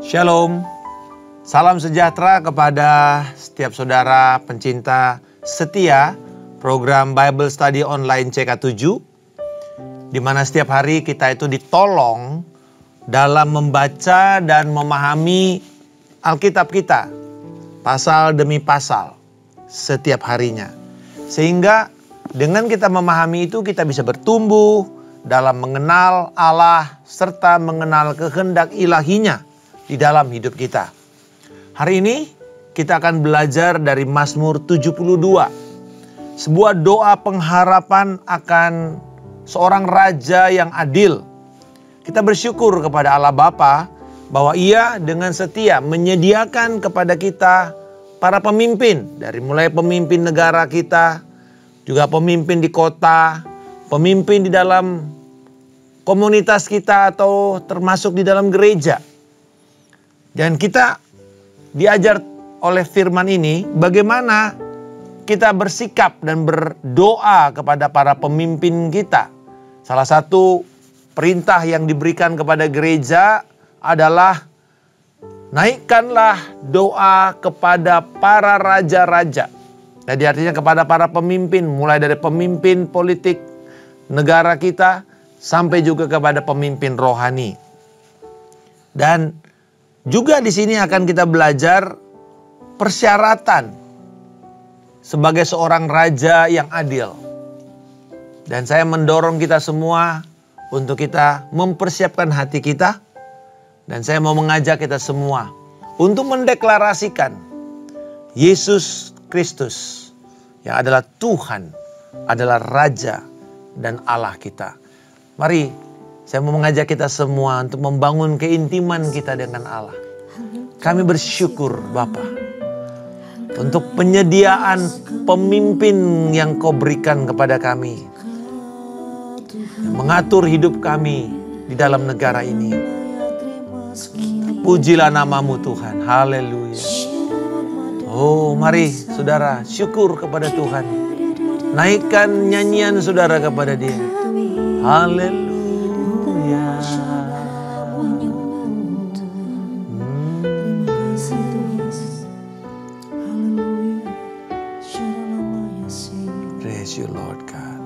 Shalom, salam sejahtera kepada setiap saudara pencinta setia program Bible Study Online CK7, di mana setiap hari kita itu ditolong dalam membaca dan memahami Alkitab kita, pasal demi pasal, setiap harinya. Sehingga dengan kita memahami itu kita bisa bertumbuh dalam mengenal Allah serta mengenal kehendak ilahinya di dalam hidup kita. Hari ini kita akan belajar dari Mazmur 72. Sebuah doa pengharapan akan seorang raja yang adil. Kita bersyukur kepada Allah Bapa bahwa Ia dengan setia menyediakan kepada kita para pemimpin. Dari mulai pemimpin negara kita, juga pemimpin di kota, pemimpin di dalam komunitas kita atau termasuk di dalam gereja. Dan kita diajar oleh firman ini bagaimana kita bersikap dan berdoa kepada para pemimpin kita. Salah satu perintah yang diberikan kepada gereja adalah naikkanlah doa kepada para raja-raja. Jadi artinya kepada para pemimpin, mulai dari pemimpin politik negara kita sampai juga kepada pemimpin rohani. Dan juga di sini akan kita belajar persyaratan sebagai seorang raja yang adil. Dan saya mendorong kita semua untuk kita mempersiapkan hati kita. Dan saya mau mengajak kita semua untuk mendeklarasikan Yesus Kristus yang adalah Tuhan, adalah Raja dan Allah kita. Mari saya mau mengajak kita semua untuk membangun keintiman kita dengan Allah. Kami bersyukur Bapa untuk penyediaan pemimpin yang Kau berikan kepada kami, yang mengatur hidup kami di dalam negara ini. Pujilah nama-Mu Tuhan. Haleluya. Oh, mari saudara syukur kepada Tuhan. Naikkan nyanyian saudara kepada Dia. Haleluya. Praise you Lord God.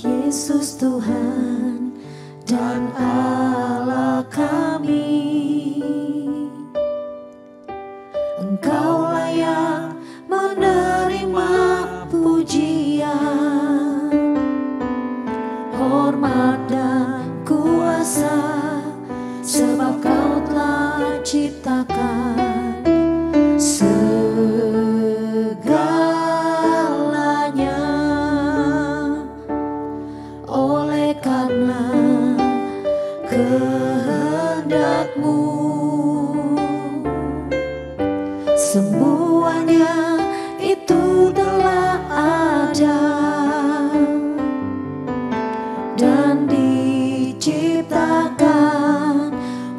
Yesus Tuhan dan Allah kami, Engkau layak menerima pujian, hormat dan kuasa, sebab Kau telah ciptakan segalanya. Oleh karena kehendak-Mu, semuanya itu telah ada dan diciptakan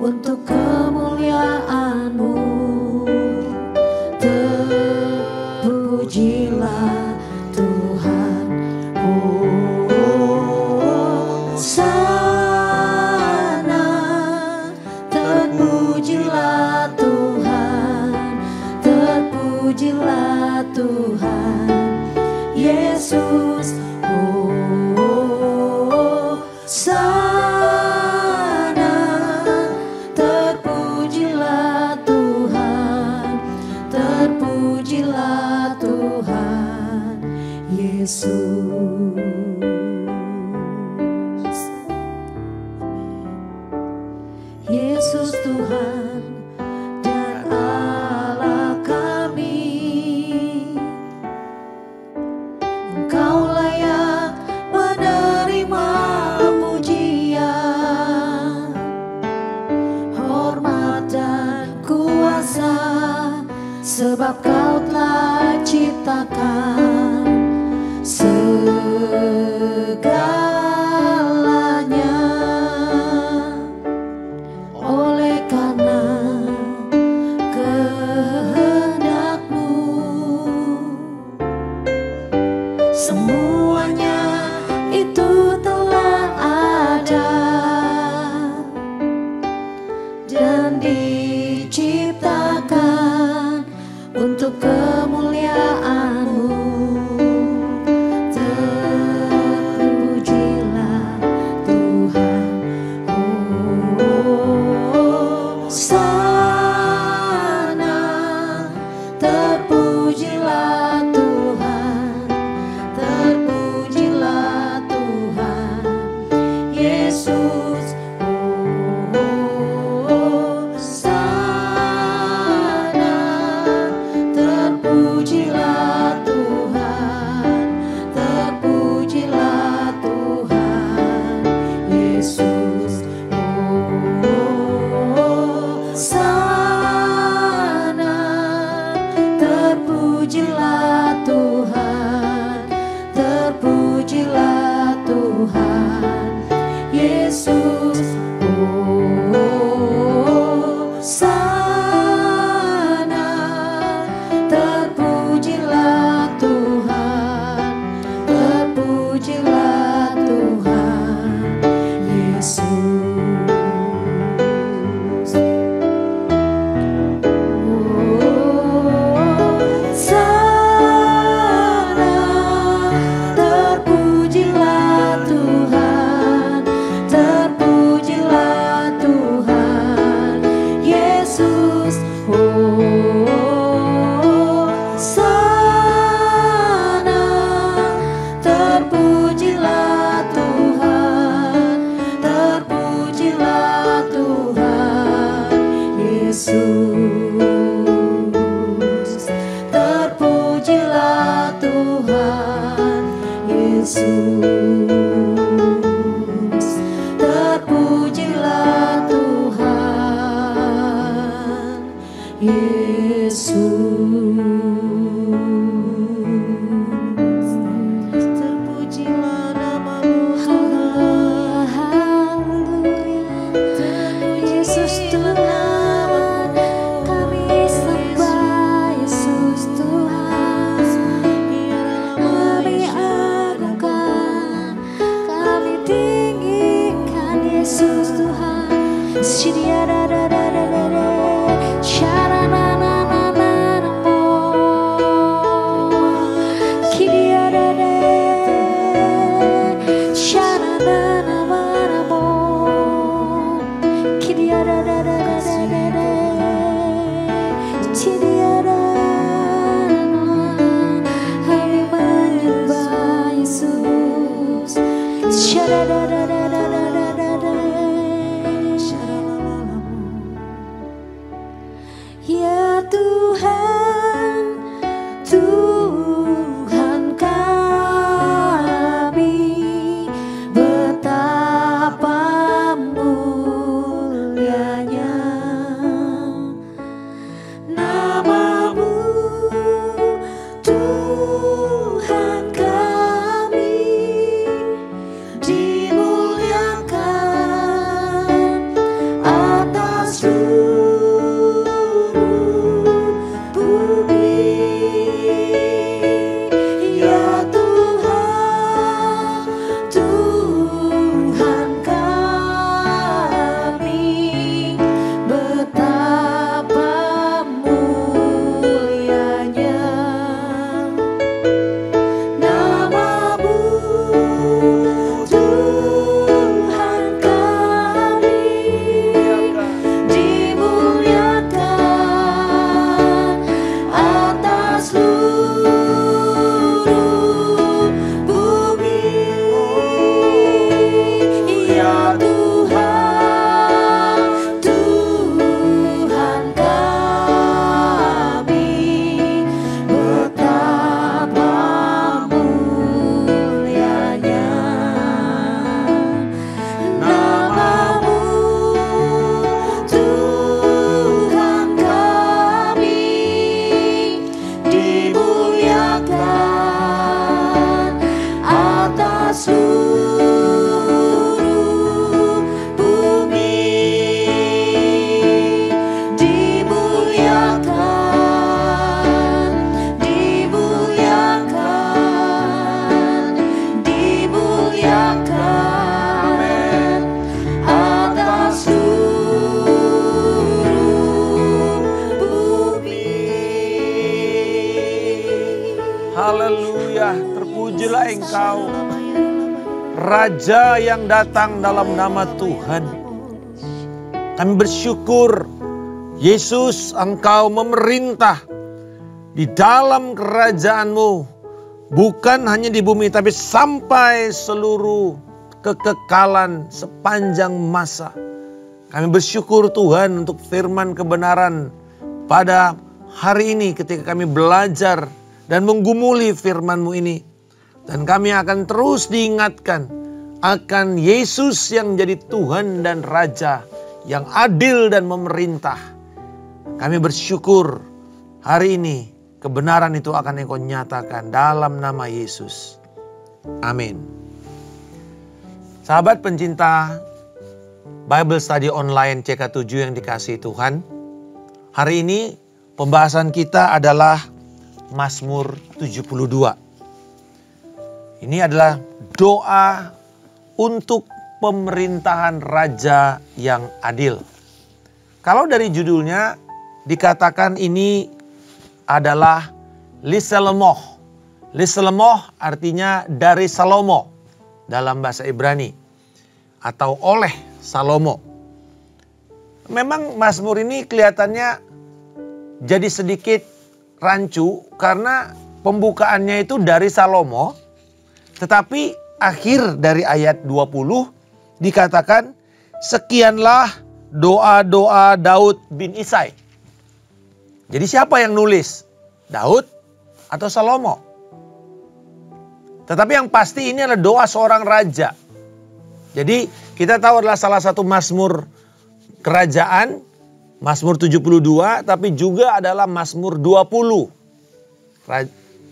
untuk kemuliaan-Mu. Terpujilah Tuhan, Hosana. Terpujilah Tuhan, terpujilah Tuhan Yesus. Hosana. Terpujilah Tuhan, terpujilah Tuhan Yesus. Yesus Tuhan dan Allah kami, Engkau layak menerima pujian, hormat dan kuasa, sebab Kau telah ciptakan segalanya. Oleh karena Yesus. Hosana, terpujilah Tuhan, terpujilah Tuhan Yesus. Hosana, terpujilah Tuhan, terpujilah Tuhan Yesus. Hosana, terpujilah Tuhan, terpujilah Tuhan Yesus. Hosana, terpujilah Tuhan, terpujilah Tuhan Yesus. Hosana, terpujilah Tuhan, terpujilah Tuhan Yesus. Terpujilah Tuhan Yesus. Terpujilah Tuhan Yesus. Terpujilah namamu Tuhan. Yesus Tuhan, kami sembah Yesus Tuhan. Kami agungkan, kami tinggikan Yesus Tuhan. Kami menyembah Yesus. Ya Tuhan, Tuhan kami, betapa mulianya namamu, Tuhan kami, dimuliakan atas seluruh bumi. Ya Tuhan, Tuhan kami, betapa mulianya namamu, Tuhan kami, dimuliakan atas seluruh bumi. Ya Tuhan, Tuhan kami, betapa mulianya namamu, Tuhan kami, dimuliakan atas seluruh bumi. Dimuliakan, dimuliakan, dimuliakan atas seluruh bumi. Haleluya, terpujilah Engkau, Raja yang datang dalam nama Tuhan. Kami bersyukur, Yesus, Engkau memerintah di dalam kerajaan-Mu, bukan hanya di bumi, tapi sampai seluruh kekekalan sepanjang masa. Kami bersyukur Tuhan untuk firman kebenaran pada hari ini ketika kami belajar dan menggumuli firman-Mu ini. Dan kami akan terus diingatkan akan Yesus yang menjadi Tuhan dan Raja, yang adil dan memerintah. Kami bersyukur hari ini kebenaran itu akan Engkau nyatakan dalam nama Yesus. Amin. Sahabat pencinta Bible Study Online CK7 yang dikasihi Tuhan. Hari ini pembahasan kita adalah Mazmur 72. Ini adalah doa untuk pemerintahan raja yang adil. Kalau dari judulnya dikatakan ini adalah Liselemoh. Liselemoh artinya dari Salomo dalam bahasa Ibrani atau oleh Salomo. Memang Mazmur ini kelihatannya jadi sedikit rancu karena pembukaannya itu dari Salomo, tetapi akhir dari ayat 20 dikatakan sekianlah doa-doa Daud bin Isai. Jadi siapa yang nulis? Daud atau Salomo? Tetapi yang pasti ini adalah doa seorang raja. Jadi kita tahu adalah salah satu Mazmur kerajaan, Mazmur 72, tapi juga adalah Mazmur 20.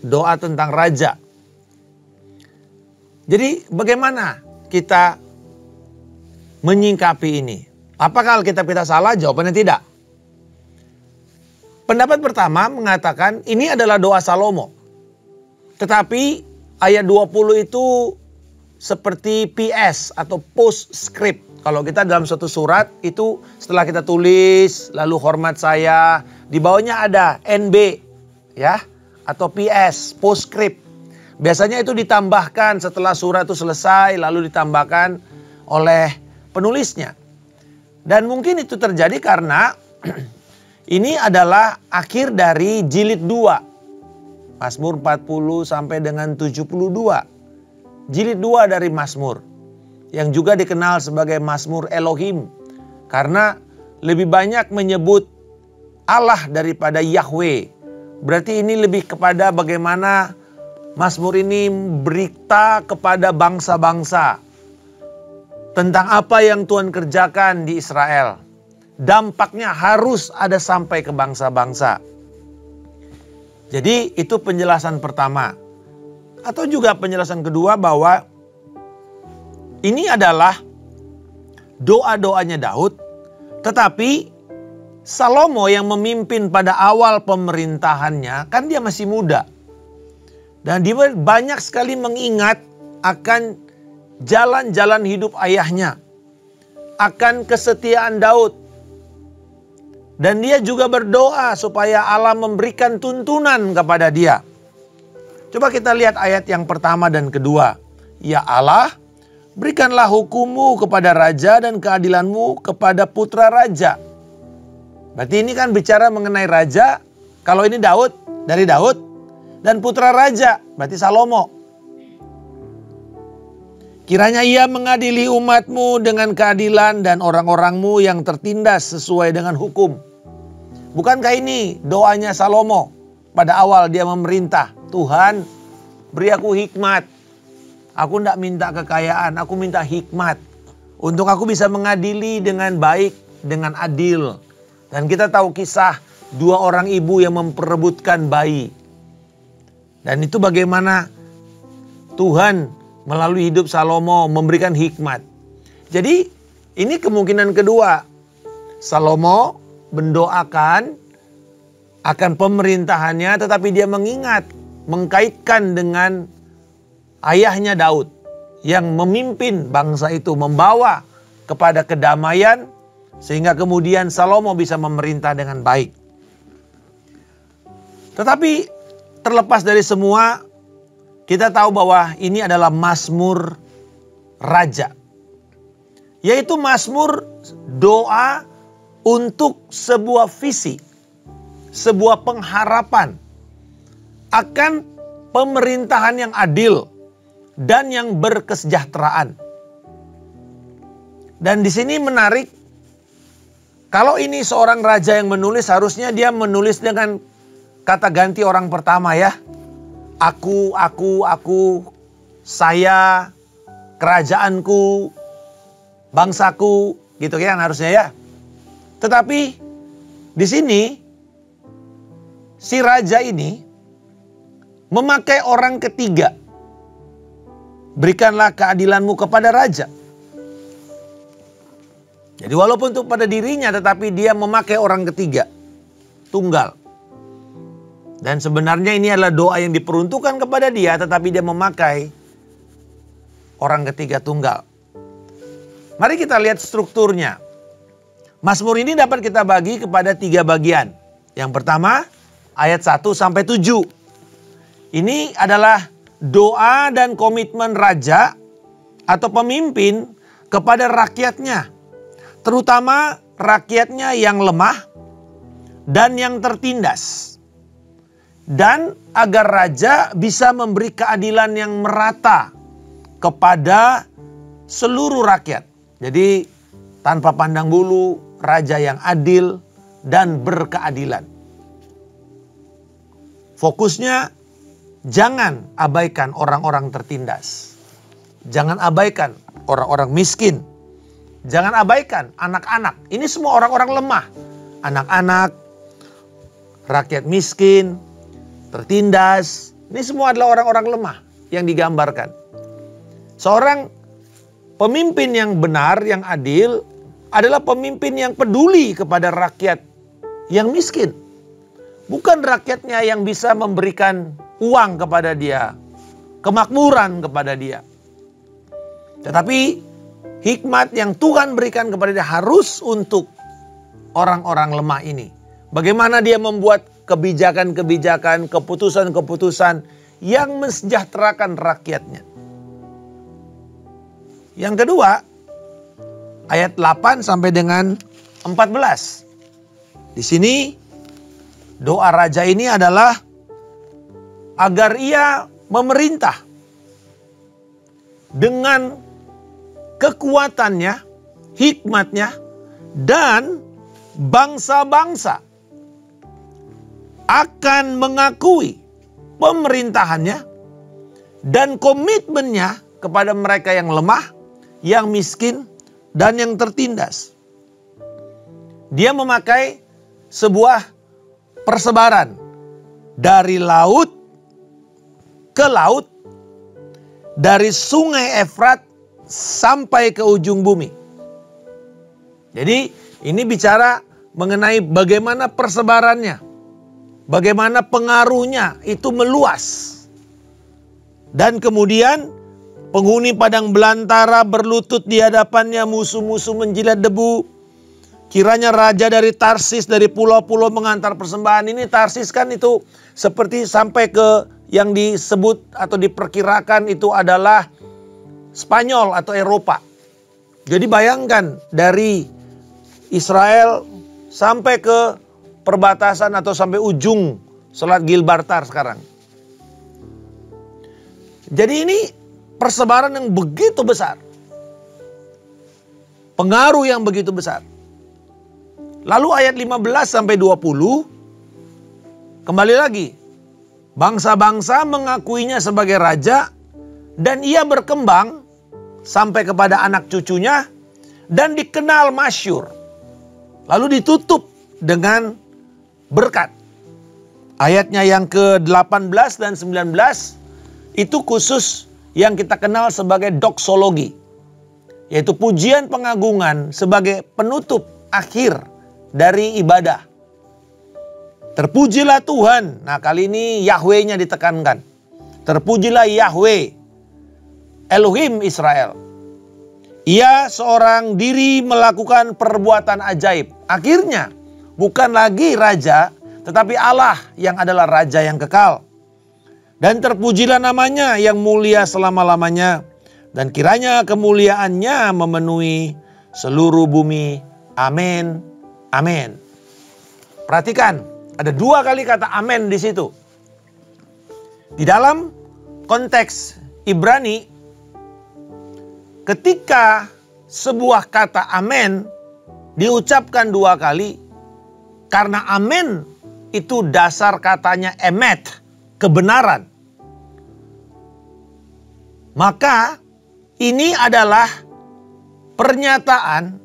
Doa tentang raja. Jadi bagaimana kita menyingkapi ini? Apakah Alkitab kita salah? Jawabannya tidak. Pendapat pertama mengatakan ini adalah doa Salomo. Tetapi ayat 20 itu seperti PS atau postscript. Kalau kita dalam suatu surat itu setelah kita tulis lalu hormat saya, di bawahnya ada NB ya atau PS, postscript. Biasanya itu ditambahkan setelah surat itu selesai lalu ditambahkan oleh penulisnya. Dan mungkin itu terjadi karena ini adalah akhir dari jilid 2. Mazmur 40 sampai dengan 72. Jilid 2 dari Mazmur. Yang juga dikenal sebagai Mazmur Elohim. Karena lebih banyak menyebut Allah daripada Yahweh. Berarti ini lebih kepada bagaimana Mazmur ini berita kepada bangsa-bangsa tentang apa yang Tuhan kerjakan di Israel. Dampaknya harus ada sampai ke bangsa-bangsa. Jadi itu penjelasan pertama. Atau juga penjelasan kedua bahwa ini adalah doa-doanya Daud. Tetapi Salomo yang memimpin pada awal pemerintahannya kan dia masih muda. Dan dia banyak sekali mengingat akan jalan-jalan hidup ayahnya. Akan kesetiaan Daud. Dan dia juga berdoa supaya Allah memberikan tuntunan kepada dia. Coba kita lihat ayat yang pertama dan kedua. Ya Allah, berikanlah hukum-Mu kepada raja dan keadilan-Mu kepada putra raja. Berarti ini kan bicara mengenai raja. Kalau ini Daud, dari Daud. Dan putra raja, berarti Salomo. Kiranya ia mengadili umat-Mu dengan keadilan dan orang-orang-Mu yang tertindas sesuai dengan hukum. Bukankah ini doanya Salomo pada awal dia memerintah? Tuhan, beri aku hikmat. Aku tidak minta kekayaan, aku minta hikmat. Untuk aku bisa mengadili dengan baik, dengan adil. Dan kita tahu kisah dua orang ibu yang memperebutkan bayi. Dan itu bagaimana Tuhan melalui hidup Salomo memberikan hikmat. Jadi ini kemungkinan kedua. Salomo mendoakan akan pemerintahannya tetapi dia mengingat, mengkaitkan dengan ayahnya Daud yang memimpin bangsa itu, membawa kepada kedamaian sehingga kemudian Salomo bisa memerintah dengan baik. Tetapi terlepas dari semua, kita tahu bahwa ini adalah Mazmur Raja. Yaitu Mazmur doa untuk sebuah visi, sebuah pengharapan akan pemerintahan yang adil dan yang berkesejahteraan. Dan di sini menarik, kalau ini seorang raja yang menulis, harusnya dia menulis dengan kata ganti orang pertama ya. Aku, saya, kerajaanku, bangsaku, gitu kan harusnya ya. Tetapi di sini si raja ini memakai orang ketiga. Berikanlah keadilanmu kepada raja. Jadi walaupun itu pada dirinya, tetapi dia memakai orang ketiga, tunggal. Dan sebenarnya ini adalah doa yang diperuntukkan kepada dia, tetapi dia memakai orang ketiga tunggal. Mari kita lihat strukturnya. Mazmur ini dapat kita bagi kepada 3 bagian. Yang pertama, ayat 1 sampai 7. Ini adalah doa dan komitmen raja atau pemimpin kepada rakyatnya. Terutama rakyatnya yang lemah dan yang tertindas. Dan agar raja bisa memberi keadilan yang merata kepada seluruh rakyat. Jadi tanpa pandang bulu, raja yang adil dan berkeadilan. Fokusnya jangan abaikan orang-orang tertindas. Jangan abaikan orang-orang miskin. Jangan abaikan anak-anak. Ini semua orang-orang lemah. Anak-anak, rakyat miskin, tertindas. Ini semua adalah orang-orang lemah yang digambarkan. Seorang pemimpin yang benar, yang adil adalah pemimpin yang peduli kepada rakyat yang miskin. Bukan rakyatnya yang bisa memberikan uang kepada dia, kemakmuran kepada dia. Tetapi hikmat yang Tuhan berikan kepada dia harus untuk orang-orang lemah ini. Bagaimana dia membuat kebijakan-kebijakan, keputusan-keputusan yang mensejahterakan rakyatnya. Yang kedua, ayat 8 sampai dengan 14. Di sini doa raja ini adalah agar ia memerintah dengan kekuatannya, hikmatnya, dan bangsa-bangsa akan mengakui pemerintahannya dan komitmennya kepada mereka yang lemah, yang miskin, dan yang tertindas. Dia memakai sebuah persebaran dari laut ke laut, dari sungai Efrat sampai ke ujung bumi. Jadi ini bicara mengenai bagaimana persebarannya, bagaimana pengaruhnya itu meluas. Dan kemudian penghuni padang belantara berlutut di hadapannya, musuh-musuh menjilat debu. Kiranya raja dari Tarsis, dari pulau-pulau mengantar persembahan. Ini Tarsis kan itu seperti sampai ke yang disebut atau diperkirakan itu adalah Spanyol atau Eropa. Jadi bayangkan dari Israel sampai ke perbatasan atau sampai ujung Selat Gibraltar sekarang. Jadi ini persebaran yang begitu besar. Pengaruh yang begitu besar. Lalu ayat 15 sampai 20 kembali lagi. Bangsa-bangsa mengakuinya sebagai raja dan ia berkembang sampai kepada anak cucunya dan dikenal masyhur. Lalu ditutup dengan berkat. Ayatnya yang ke-18 dan 19 itu khusus yang kita kenal sebagai doksologi. Yaitu pujian pengagungan sebagai penutup akhir dari ibadah. Terpujilah Tuhan. Nah kali ini Yahweh-nya ditekankan. Terpujilah Yahweh, Elohim Israel. Ia seorang diri melakukan perbuatan ajaib. Akhirnya bukan lagi raja, tetapi Allah yang adalah raja yang kekal. Dan terpujilah namanya yang mulia selama-lamanya. Dan kiranya kemuliaannya memenuhi seluruh bumi. Amin. Amin. Perhatikan. Ada 2 kali kata amin di situ. Di dalam konteks Ibrani, ketika sebuah kata amin diucapkan 2 kali, karena amin itu dasar katanya emet, kebenaran. Maka ini adalah pernyataan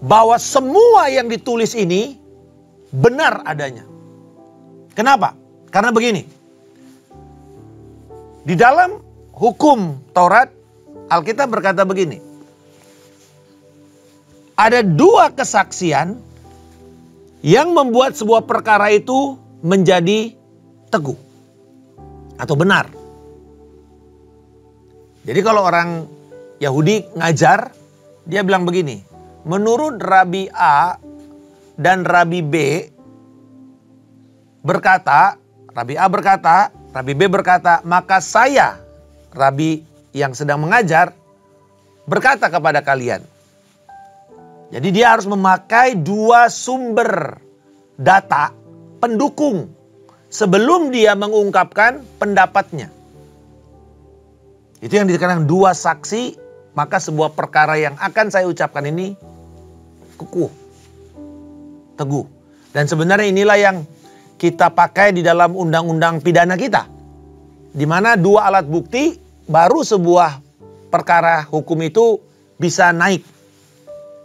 bahwa semua yang ditulis ini benar adanya. Kenapa? Karena begini. Di dalam hukum Taurat, Alkitab berkata begini. Ada 2 kesaksian yang membuat sebuah perkara itu menjadi teguh atau benar. Jadi kalau orang Yahudi ngajar, dia bilang begini, menurut Rabi A dan Rabi B berkata, Rabi A berkata, Rabi B berkata, maka saya, Rabi yang sedang mengajar, berkata kepada kalian. Jadi dia harus memakai 2 sumber data pendukung sebelum dia mengungkapkan pendapatnya. Itu yang dikatakan 2 saksi, maka sebuah perkara yang akan saya ucapkan ini kukuh, teguh. Dan sebenarnya inilah yang kita pakai di dalam undang-undang pidana kita. Di mana 2 alat bukti, baru sebuah perkara hukum itu bisa naik.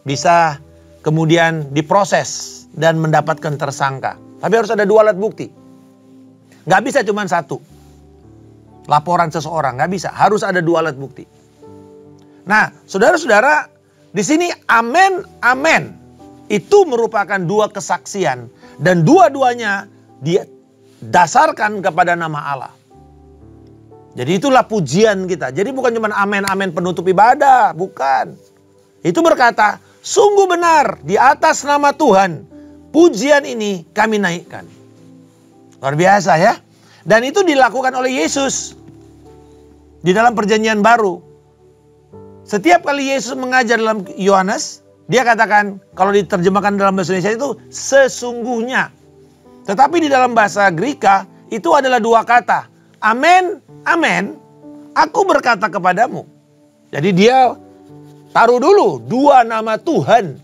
Bisa kemudian diproses dan mendapatkan tersangka. Tapi harus ada 2 alat bukti. Gak bisa cuma 1. Laporan seseorang, nggak bisa. Harus ada 2 alat bukti. Nah, saudara-saudara, di sini amen, amen. Itu merupakan 2 kesaksian. Dan dua-duanya dia dasarkan kepada nama Allah. Jadi itulah pujian kita. Jadi bukan cuma amen, amen penutup ibadah. Bukan. Itu berkata, sungguh benar di atas nama Tuhan. Pujian ini kami naikkan. Luar biasa ya. Dan itu dilakukan oleh Yesus. Di dalam perjanjian baru. Setiap kali Yesus mengajar dalam Yohanes, dia katakan, kalau diterjemahkan dalam bahasa Indonesia itu sesungguhnya. Tetapi di dalam bahasa Greka itu adalah 2 kata. Amen, amen, aku berkata kepadamu. Jadi dia taruh dulu 2 nama Tuhan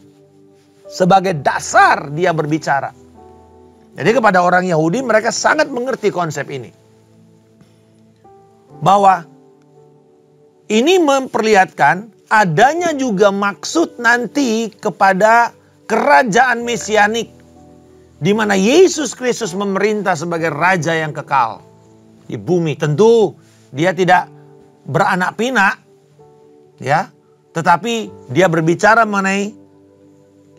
sebagai dasar dia berbicara. Jadi kepada orang Yahudi mereka sangat mengerti konsep ini. Bahwa ini memperlihatkan adanya juga maksud nanti kepada kerajaan mesianik. Di mana Yesus Kristus memerintah sebagai raja yang kekal di bumi. Tentu dia tidak beranak pinak, ya, tetapi dia berbicara mengenai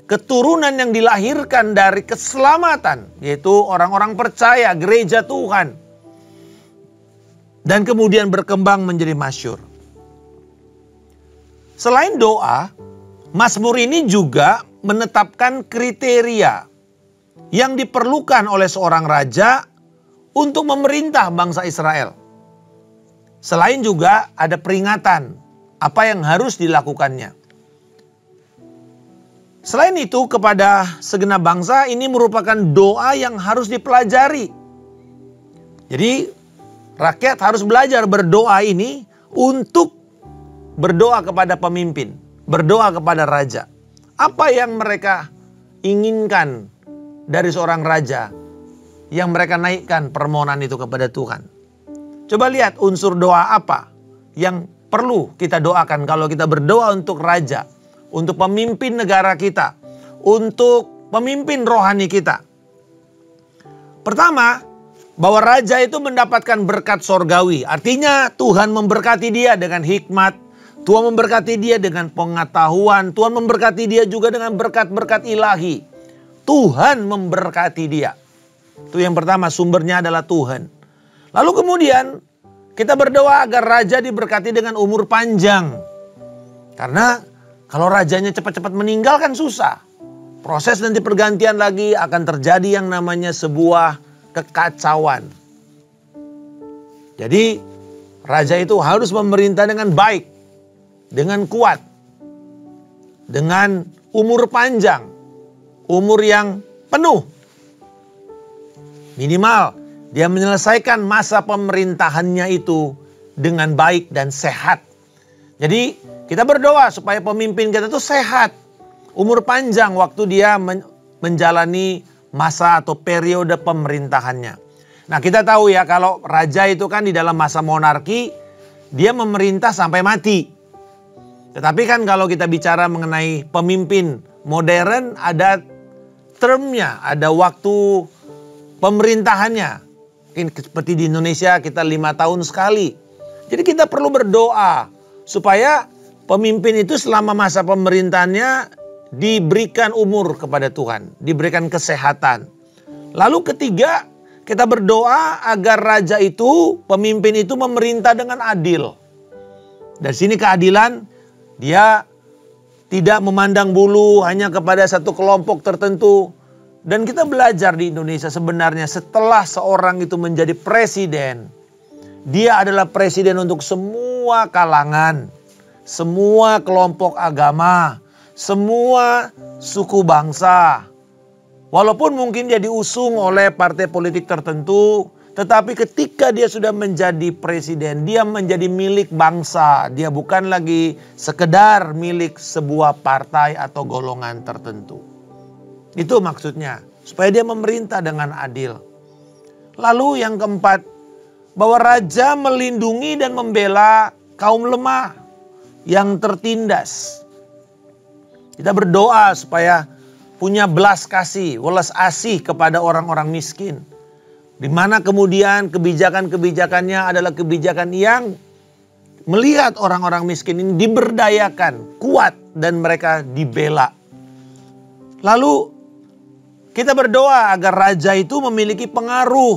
keturunan yang dilahirkan dari keselamatan, yaitu orang-orang percaya, gereja Tuhan. Dan kemudian berkembang menjadi masyhur. Selain doa, Mazmur ini juga menetapkan kriteria yang diperlukan oleh seorang raja untuk memerintah bangsa Israel. Selain juga ada peringatan apa yang harus dilakukannya. Selain itu kepada segenap bangsa ini merupakan doa yang harus dipelajari. Jadi rakyat harus belajar berdoa ini untuk berdoa kepada pemimpin, berdoa kepada raja. Apa yang mereka inginkan dari seorang raja yang mereka naikkan permohonan itu kepada Tuhan. Coba lihat unsur doa apa yang perlu kita doakan kalau kita berdoa untuk raja, untuk pemimpin negara kita, untuk pemimpin rohani kita. Pertama, bahwa raja itu mendapatkan berkat sorgawi. Artinya Tuhan memberkati dia dengan hikmat, Tuhan memberkati dia dengan pengetahuan, Tuhan memberkati dia juga dengan berkat-berkat ilahi. Tuhan memberkati dia. Itu yang pertama, sumbernya adalah Tuhan. Lalu kemudian kita berdoa agar raja diberkati dengan umur panjang. Karena kalau rajanya cepat-cepat meninggal kan susah. Proses nanti pergantian lagi akan terjadi yang namanya sebuah kekacauan. Jadi raja itu harus memerintah dengan baik, dengan kuat, dengan umur panjang, umur yang penuh. Minimal dia menyelesaikan masa pemerintahannya itu dengan baik dan sehat. Jadi kita berdoa supaya pemimpin kita tuh sehat, umur panjang waktu dia menjalani masa atau periode pemerintahannya. Nah, kita tahu ya kalau raja itu kan di dalam masa monarki dia memerintah sampai mati. Tetapi kan kalau kita bicara mengenai pemimpin modern ada termnya, ada waktu pemerintahannya. Mungkin seperti di Indonesia kita 5 tahun sekali. Jadi kita perlu berdoa supaya pemimpin itu selama masa pemerintahannya diberikan umur kepada Tuhan, diberikan kesehatan. Lalu ketiga, kita berdoa agar raja itu, pemimpin itu memerintah dengan adil. Dari sini keadilan, dia tidak memandang bulu hanya kepada satu kelompok tertentu. Dan kita belajar di Indonesia sebenarnya setelah seorang itu menjadi presiden, dia adalah presiden untuk semua kalangan, semua kelompok agama, semua suku bangsa. Walaupun mungkin dia diusung oleh partai politik tertentu, tetapi ketika dia sudah menjadi presiden, dia menjadi milik bangsa. Dia bukan lagi sekedar milik sebuah partai atau golongan tertentu. Itu maksudnya, supaya dia memerintah dengan adil. Lalu yang keempat, bahwa raja melindungi dan membela kaum lemah yang tertindas. Kita berdoa supaya punya belas kasih, welas asih kepada orang-orang miskin. Di mana kemudian kebijakan-kebijakannya adalah kebijakan yang melihat orang-orang miskin ini diberdayakan, kuat dan mereka dibela. Lalu kita berdoa agar raja itu memiliki pengaruh,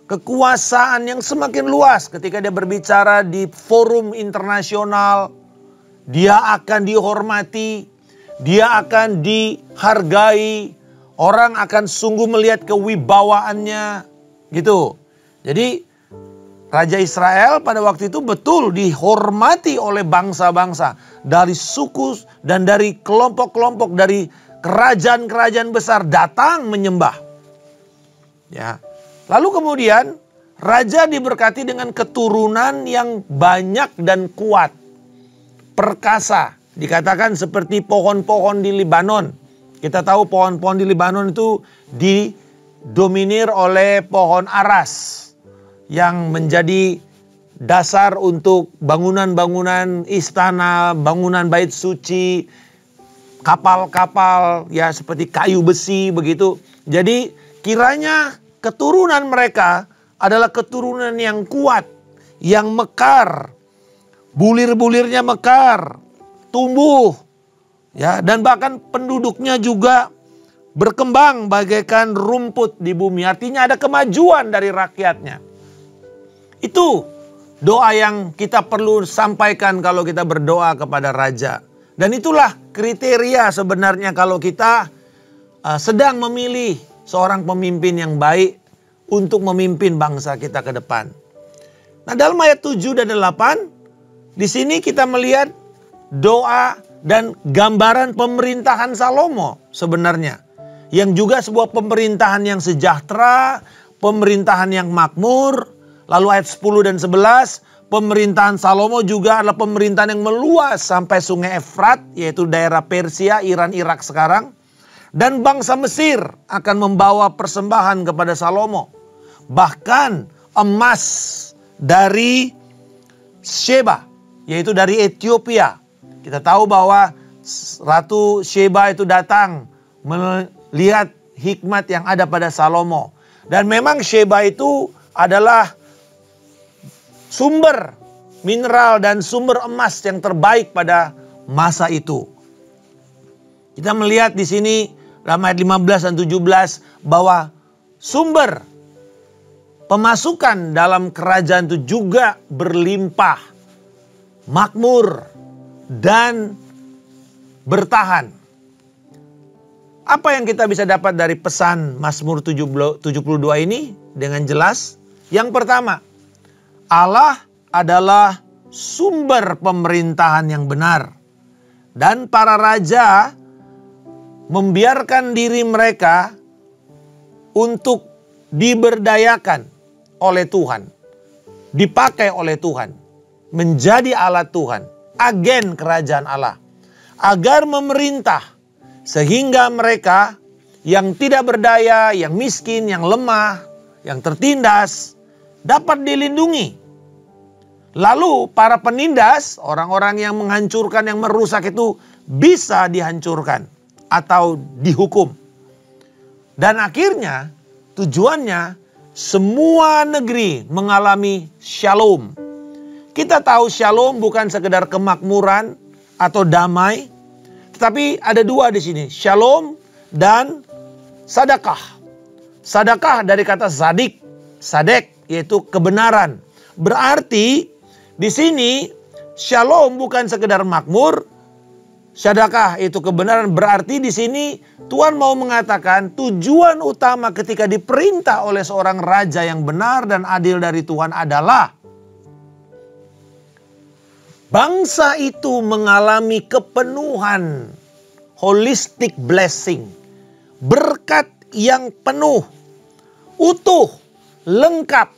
kekuasaan yang semakin luas ketika dia berbicara di forum internasional. Dia akan dihormati, dia akan dihargai, orang akan sungguh melihat kewibawaannya, gitu. Jadi Raja Israel pada waktu itu betul dihormati oleh bangsa-bangsa dari suku dan dari kelompok-kelompok dari kerajaan-kerajaan besar datang menyembah. Ya. Lalu kemudian raja diberkati dengan keturunan yang banyak dan kuat, perkasa. Dikatakan seperti pohon-pohon di Libanon. Kita tahu pohon-pohon di Libanon itu didominir oleh pohon aras yang menjadi dasar untuk bangunan-bangunan istana, bangunan bait suci, kapal-kapal ya seperti kayu besi begitu. Jadi kiranya keturunan mereka adalah keturunan yang kuat, yang mekar, bulir-bulirnya mekar, tumbuh, ya, dan bahkan penduduknya juga berkembang bagaikan rumput di bumi. Artinya ada kemajuan dari rakyatnya. Itu doa yang kita perlu sampaikan kalau kita berdoa kepada raja. Dan itulah kriteria sebenarnya kalau kita sedang memilih seorang pemimpin yang baik untuk memimpin bangsa kita ke depan. Nah, dalam ayat 7 dan 8 di sini kita melihat doa dan gambaran pemerintahan Salomo sebenarnya. Yang juga sebuah pemerintahan yang sejahtera, pemerintahan yang makmur. Lalu ayat 10 dan 11, pemerintahan Salomo juga adalah pemerintahan yang meluas sampai sungai Efrat, yaitu daerah Persia, Iran, Irak sekarang. Dan bangsa Mesir akan membawa persembahan kepada Salomo. Bahkan emas dari Sheba, yaitu dari Ethiopia. Kita tahu bahwa Ratu Sheba itu datang melihat hikmat yang ada pada Salomo. Dan memang Sheba itu adalah sumber mineral dan sumber emas yang terbaik pada masa itu. Kita melihat di sini dalam ayat 15 dan 17 bahwa sumber pemasukan dalam kerajaan itu juga berlimpah, makmur, dan bertahan. Apa yang kita bisa dapat dari pesan Mazmur 72 ini dengan jelas? Yang pertama, Allah adalah sumber pemerintahan yang benar. Dan para raja membiarkan diri mereka untuk diberdayakan oleh Tuhan. Dipakai oleh Tuhan. Menjadi alat Tuhan. agen kerajaan Allah. Agar memerintah. Sehingga mereka yang tidak berdaya, yang miskin, yang lemah, yang tertindas dapat dilindungi. Lalu para penindas, orang-orang yang menghancurkan, yang merusak itu bisa dihancurkan atau dihukum. Dan akhirnya tujuannya semua negeri mengalami shalom. Kita tahu shalom bukan sekedar kemakmuran atau damai, tetapi ada dua di sini, shalom dan sadakah. Sadakah dari kata sadek yaitu kebenaran. Berarti di sini shalom bukan sekedar makmur, sadakah itu kebenaran. Berarti di sini Tuhan mau mengatakan tujuan utama ketika diperintah oleh seorang raja yang benar dan adil dari Tuhan adalah bangsa itu mengalami kepenuhan, holistic blessing, berkat yang penuh, utuh, lengkap,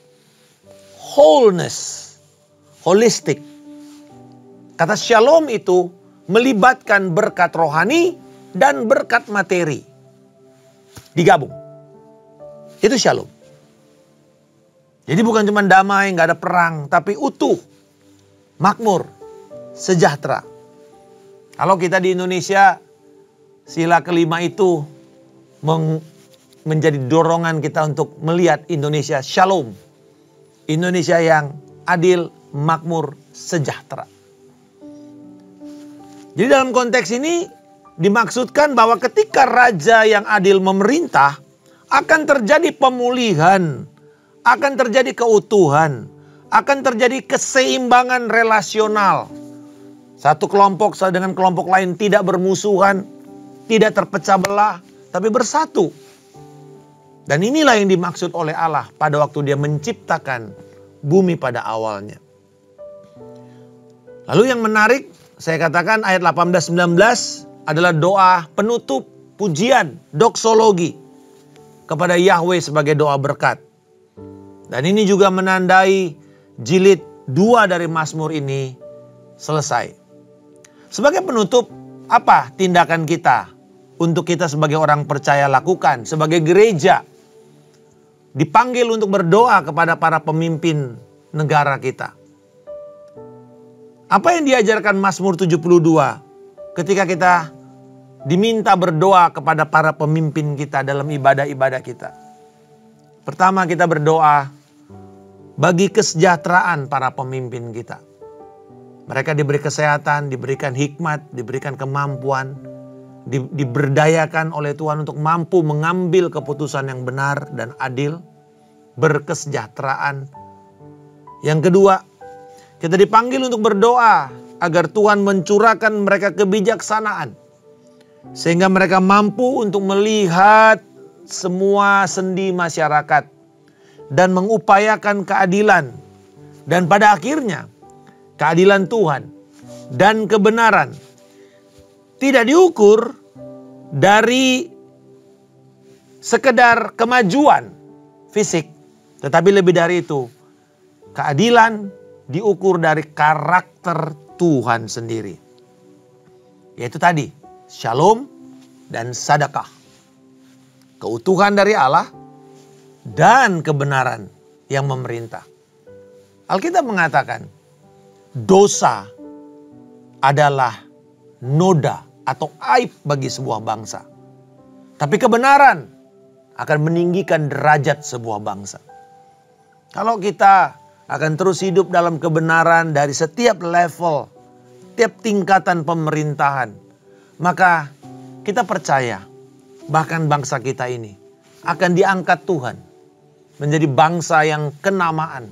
wholeness, holistic. Kata shalom itu melibatkan berkat rohani dan berkat materi. Digabung. Itu shalom. Jadi bukan cuma damai, nggak ada perang, tapi utuh, makmur, sejahtera. Kalau kita di Indonesia, sila kelima itu menjadi dorongan kita untuk melihat Indonesia shalom. Indonesia yang adil, makmur, sejahtera. Jadi dalam konteks ini dimaksudkan bahwa ketika raja yang adil memerintah, akan terjadi pemulihan, akan terjadi keutuhan, akan terjadi keseimbangan relasional. Satu kelompok dengan kelompok lain tidak bermusuhan, tidak terpecah belah, tapi bersatu. Dan inilah yang dimaksud oleh Allah pada waktu Dia menciptakan bumi pada awalnya. Lalu yang menarik, saya katakan ayat 18-19 adalah doa penutup pujian, doksologi kepada Yahweh sebagai doa berkat. Dan ini juga menandai jilid 2 dari Mazmur ini selesai. Sebagai penutup, apa tindakan kita untuk kita sebagai orang percaya lakukan? Sebagai gereja dipanggil untuk berdoa kepada para pemimpin negara kita. Apa yang diajarkan Mazmur 72 ketika kita diminta berdoa kepada para pemimpin kita dalam ibadah-ibadah kita? Pertama, kita berdoa bagi kesejahteraan para pemimpin kita. Mereka diberi kesehatan, diberikan hikmat, diberikan kemampuan, diberdayakan oleh Tuhan untuk mampu mengambil keputusan yang benar dan adil, berkesejahteraan. Yang kedua, kita dipanggil untuk berdoa agar Tuhan mencurahkan mereka kebijaksanaan. Sehingga mereka mampu untuk melihat semua sendi masyarakat dan mengupayakan keadilan. Dan pada akhirnya keadilan Tuhan dan kebenaran tidak diukur dari sekedar kemajuan fisik. Tetapi lebih dari itu, keadilan diukur dari karakter Tuhan sendiri. Yaitu tadi, shalom dan sadakah. Keutuhan dari Allah dan kebenaran yang memerintah. Alkitab mengatakan, dosa adalah noda atau aib bagi sebuah bangsa. Tapi kebenaran akan meninggikan derajat sebuah bangsa. Kalau kita akan terus hidup dalam kebenaran dari setiap level, setiap tingkatan pemerintahan, maka kita percaya bahkan bangsa kita ini akan diangkat Tuhan menjadi bangsa yang kenamaan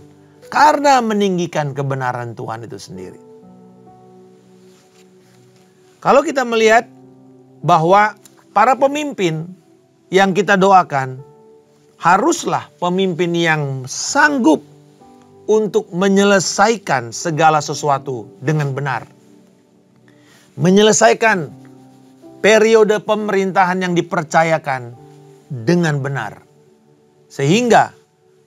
karena meninggikan kebenaran Tuhan itu sendiri. Kalau kita melihat bahwa para pemimpin yang kita doakan haruslah pemimpin yang sanggup untuk menyelesaikan segala sesuatu dengan benar. Menyelesaikan periode pemerintahan yang dipercayakan dengan benar. Sehingga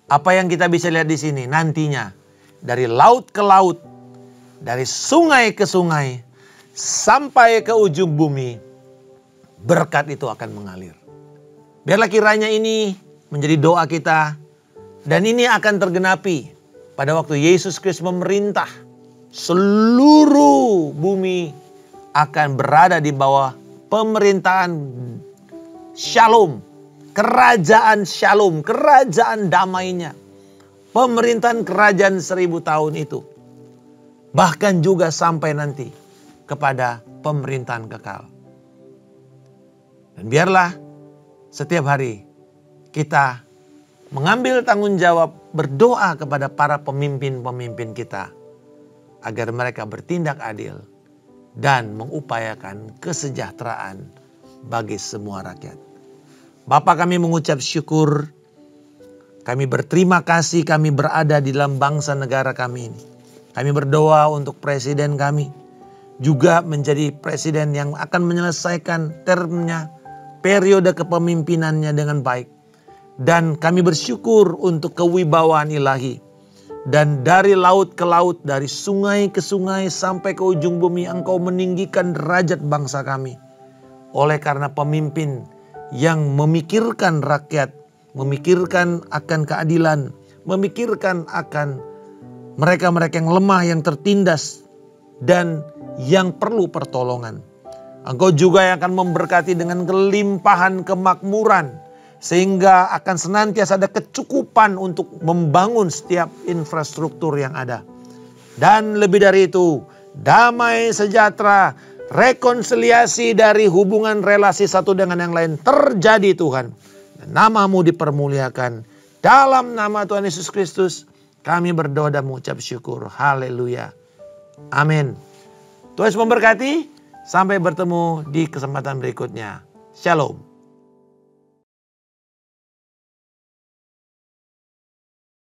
apa yang kita bisa lihat di sini nantinya dari laut ke laut, dari sungai ke sungai, sampai ke ujung bumi, berkat itu akan mengalir. Biarlah kiranya ini menjadi doa kita, dan ini akan tergenapi pada waktu Yesus Kristus memerintah. Seluruh bumi akan berada di bawah pemerintahan Shalom, kerajaan Shalom, kerajaan damainya, pemerintahan kerajaan 1000 tahun itu. Bahkan juga sampai nanti kepada pemerintahan kekal. Dan biarlah setiap hari kita mengambil tanggung jawab berdoa kepada para pemimpin-pemimpin kita, agar mereka bertindak adil dan mengupayakan kesejahteraan bagi semua rakyat. Bapa, kami mengucap syukur, kami berterima kasih kami berada di dalam bangsa negara kami ini. Kami berdoa untuk presiden kami, juga menjadi presiden yang akan menyelesaikan termnya, periode kepemimpinannya dengan baik. Dan kami bersyukur untuk kewibawaan ilahi. Dan dari laut ke laut, dari sungai ke sungai sampai ke ujung bumi, Engkau meninggikan derajat bangsa kami. Oleh karena pemimpin yang memikirkan rakyat, memikirkan akan keadilan, memikirkan akan mereka-mereka yang lemah, yang tertindas, dan yang perlu pertolongan. Engkau juga yang akan memberkati dengan kelimpahan kemakmuran, sehingga akan senantiasa ada kecukupan untuk membangun setiap infrastruktur yang ada. Dan lebih dari itu, damai sejahtera, rekonsiliasi dari hubungan relasi satu dengan yang lain terjadi Tuhan. Dan nama-Mu dipermuliakan. Dalam nama Tuhan Yesus Kristus, kami berdoa dan mengucap syukur. Haleluya. Amin. Tuhan Yesus memberkati. Sampai bertemu di kesempatan berikutnya. Shalom.